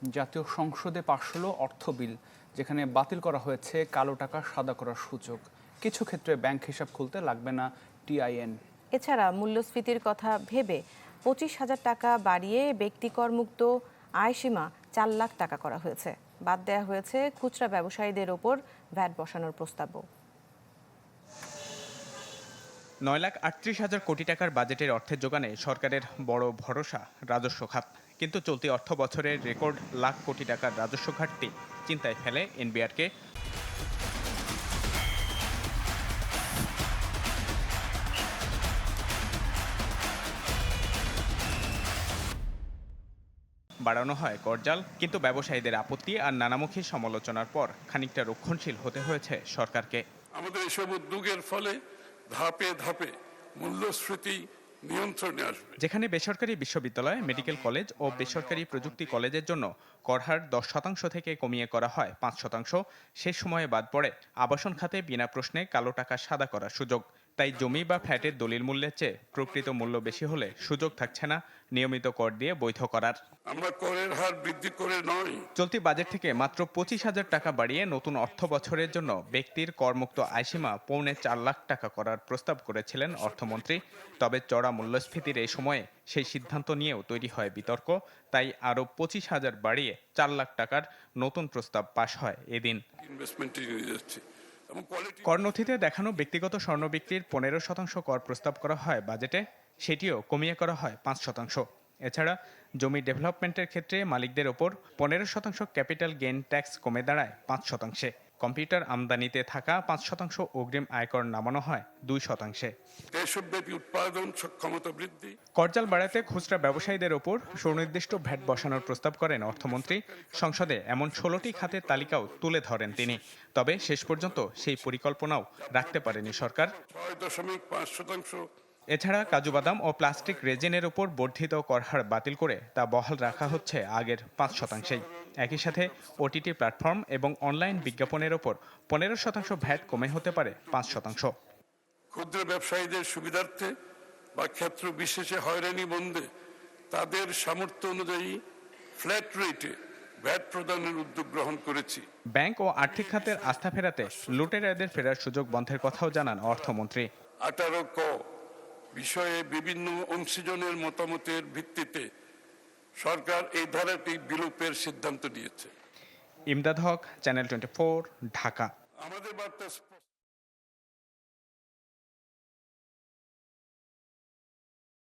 জাতীয় সংসদে পাশ হলো অর্থ বিল, যেখানে বাতিল করা হয়েছে কালো টাকা সাদা করার সুযোগ। কিছু ক্ষেত্রে ব্যাংক হিসাব খুলতে লাগবে না টিআইএন। এছাড়া মূল্যস্ফীতির কথা ভেবে 25,000 টাকা বাড়িয়ে ব্যক্তিকরমুক্ত আয়সীমা 4 লাখ টাকা করা হয়েছে। বাদ দেওয়া হয়েছে খুচরা ব্যবসায়ীদের ওপর ভ্যাট বসানোর প্রস্তাবও। 9,38,000 কোটি টাকার বাজেটের অর্থের জোগানে সরকারের বড় ভরসা রাজস্ব খাত। কিন্তু চলতি অর্থ বছরের রেকর্ড লাখ কোটি টাকার রাজস্ব ঘাটতি চিন্তায় ফেলে এনবিআরকে। বাড়ানো হয় করজাল, কিন্তু ব্যবসায়ীদের আপত্তি আর নানামুখী সমালোচনার পর খানিকটা রক্ষণশীল হতে হয়েছে সরকারকে। আমাদের এসব উদ্যোগের ফলে ধাপে ধাপে মূল্যস্ফীতি নিয়ন্ত্রণে আসবে। যেখানে বেসরকারি বিশ্ববিদ্যালয়, মেডিকেল কলেজ ও বেসরকারি প্রযুক্তি কলেজের জন্য করহার 10% থেকে কমিয়ে করা হয় 5%, সে সময়ে বাদ পড়ে আবাসন খাতে বিনা প্রশ্নে কালো টাকা সাদা করার সুযোগ। তাই জমি বা ফ্ল্যাটের দলিল মূল্যের চেয়ে প্রকৃত মূল্য বেশি হলে সুযোগ থাকছে না নিয়মিত কর দিয়ে বৈধ করার। আমরা করের হার বৃদ্ধি করে নয়, চলতি বাজেট থেকে মাত্র 25,000 টাকা বাড়িয়ে নতুন অর্থ বছরের জন্য ব্যক্তির করমুক্ত আয়সীমা 4.25 লাখ টাকা করার প্রস্তাব করেছিলেন অর্থমন্ত্রী। তবে চড়া মূল্যস্ফীতির এই সময়ে সেই সিদ্ধান্ত নিয়েও তৈরি হয় বিতর্ক। তাই আরও 25,000 বাড়িয়ে 4 লাখ টাকার নতুন প্রস্তাব পাশ হয় এদিন। ইনভেস্টমেন্টে নিয়ে যাচ্ছে। কর নথিতে দেখানো ব্যক্তিগত স্বর্ণ বিক্রির 15% কর প্রস্তাব করা হয় বাজেটে, সেটিও কমিয়ে করা হয় 5%। এছাড়া জমি ডেভেলপমেন্টের ক্ষেত্রে মালিকদের ওপর 15% ক্যাপিটাল গেইন ট্যাক্স কমে দাঁড়ায় 5%। কম্পিউটার আমদানিতে থাকা 5% অগ্রিম আয়কর নামানো হয় 2%। দেশব্যাপী উৎপাদন সক্ষমতা বৃদ্ধি। করজাল বাড়াতে খুচরা ব্যবসায়ীদের ওপর সুনির্দিষ্ট ভ্যাট বসানোর প্রস্তাব করেন অর্থমন্ত্রী। সংসদে এমন 16টি খাতের তালিকাও তুলে ধরেন তিনি। তবে শেষ পর্যন্ত সেই পরিকল্পনাও রাখতে পারেনি সরকার। 6.5%। এছাড়া কাজু বাদাম ও প্লাস্টিক রেজিনের উপর বর্ধিত করহার বাতিল করে তা বহাল রাখা হচ্ছে আগের 5%। একই সাথে ওটিটি প্ল্যাটফর্ম এবং অনলাইন বিজ্ঞাপনের ওপর 15% ভ্যাট কমে হতে পারে 5%। ক্ষুদ্র ব্যবসায়ীদের সুবিধার্থে বা ক্ষেত্র বিশেষে হয়রানি বন্ধে তাদের সামর্থ্য অনুযায়ী ফ্ল্যাট রেটে ভ্যাট প্রদানের উদ্যোগ গ্রহণ করেছি। ব্যাংক ও আর্থিক খাতের আস্থা ফেরাতে লুটেরাদের ফেরার সুযোগ বন্ধের কথাও জানান অর্থমন্ত্রী। 18 ক বিষয়ে বিভিন্ন অংশীজনের মতামতের ভিত্তিতে সরকার এই ধারাটি বিলোপের সিদ্ধান্ত নিয়েছে। ইমদাদ হক, চ্যানেল 24, ঢাকা। আমাদের বার্তা